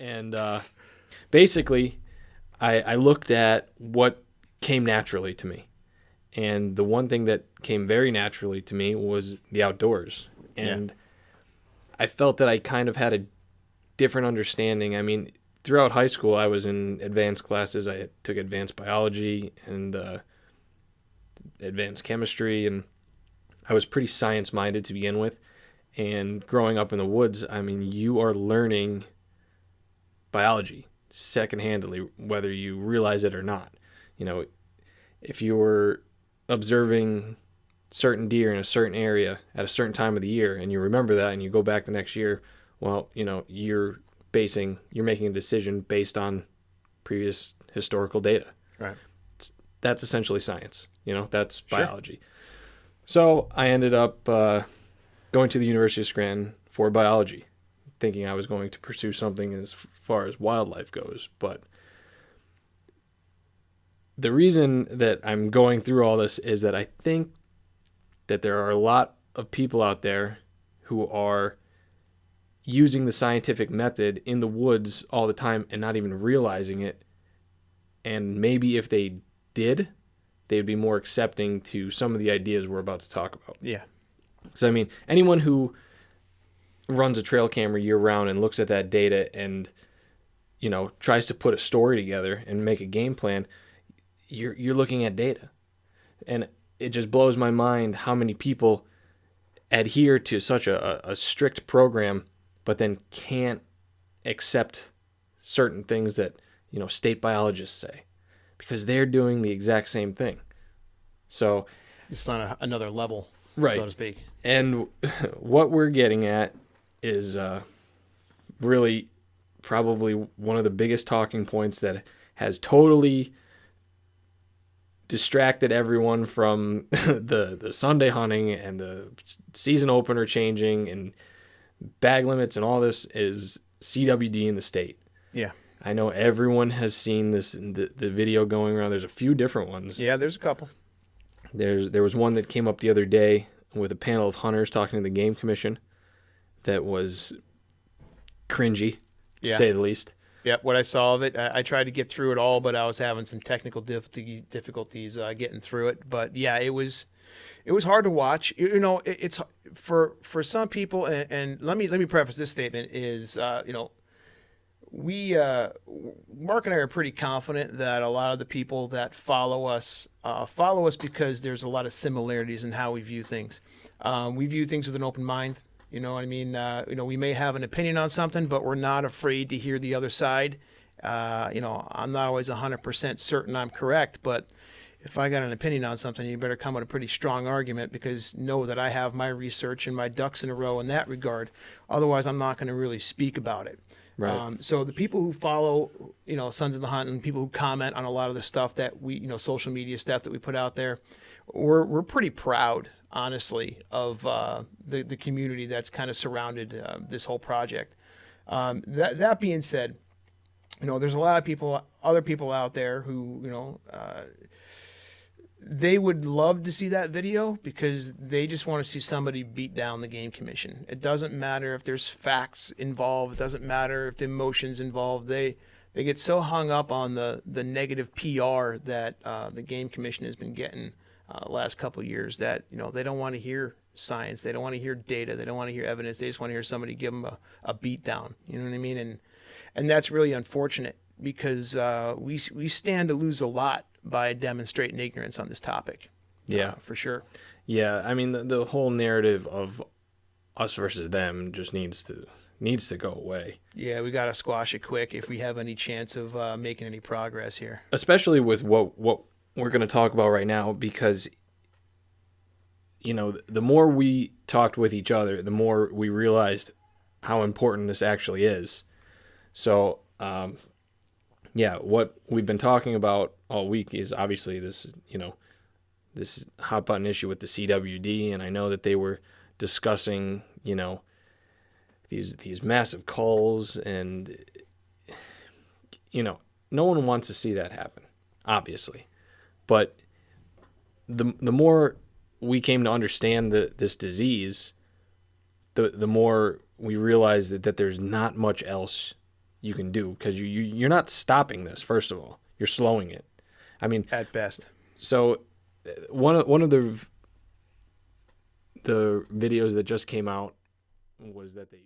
And basically, I looked at what came naturally to me. And the one thing that came very naturally to me was the outdoors. And I felt that I kind of had a different understanding. I mean, throughout high school, I was in advanced classes. I took advanced biology and advanced chemistry, and I was pretty science-minded to begin with. And growing up in the woods, I mean, you are learning biology secondhandly, whether you realize it or not. You know, if you were observing certain deer in a certain area at a certain time of the year and you remember that and you go back the next year, well, you know, you're making a decision based on previous historical data. Right. That's essentially science. You know, that's biology. So I ended up going to the University of Scranton for biology, thinking I was going to pursue something as far as wildlife goes. But the reason that I'm going through all this is that I think that there are a lot of people out there who are using the scientific method in the woods all the time and not even realizing it. And maybe if they did, they'd be more accepting to some of the ideas we're about to talk about. Yeah. So, I mean, anyone who runs a trail camera year round and looks at that data and, you know, tries to put a story together and make a game plan, you're looking at data. And it just blows my mind how many people adhere to such a strict program, but then can't accept certain things that, you know, state biologists say, because they're doing the exact same thing. So it's on another level, right, so to speak. And what we're getting at is really probably one of the biggest talking points that has totally distracted everyone from the Sunday hunting and the season opener changing and bag limits and all this is CWD in the state. Yeah. I know everyone has seen this, the video going around. There's a few different ones. Yeah, there's a couple. There was one that came up the other day with a panel of hunters talking to the Game Commission that was cringy, to say the least. Yeah, what I saw of it, I tried to get through it all, but I was having some technical difficulties getting through it. But yeah, it was hard to watch. You know, it's for some people, and let me preface this statement is, you know, Mark and I are pretty confident that a lot of the people that follow us because there's a lot of similarities in how we view things. We view things with an open mind. You know what I mean? You know, we may have an opinion on something, but we're not afraid to hear the other side. You know, I'm not always 100% certain I'm correct, but if I got an opinion on something, you better come with a pretty strong argument, because know that I have my research and my ducks in a row in that regard. Otherwise, I'm not going to really speak about it. Right. So the people who follow, you know, Sons of the Hunt, and people who comment on a lot of the stuff that we, you know, social media stuff that we put out there, we're pretty proud, honestly, of the community that's kind of surrounded this whole project. That being said, you know, there's a lot of other people out there who, you know, they would love to see that video because they just want to see somebody beat down the Game Commission. It doesn't matter if there's facts involved. It doesn't matter if the emotions involved. They get so hung up on the negative PR that the Game Commission has been getting last couple of years that, you know, they don't want to hear science. They don't want to hear data. They don't want to hear evidence. They just want to hear somebody give them a beat down. You know what I mean? And that's really unfortunate, because we stand to lose a lot by demonstrating ignorance on this topic. Yeah, for sure. Yeah, I mean the whole narrative of us versus them just needs to go away. Yeah, we got to squash it quick if we have any chance of making any progress here. Especially with what we're going to talk about right now, because, you know, the more we talked with each other, the more we realized how important this actually is. So, yeah, what we've been talking about all week is obviously this, you know, this hot button issue with the CWD, and I know that they were discussing, you know, these massive culls, and, you know, no one wants to see that happen, obviously. But the more we came to understand this disease, the more we realized that there's not much else you can do, because you're not stopping this. First of all, you're slowing it. I mean, At best. so one of the videos that just came out was that they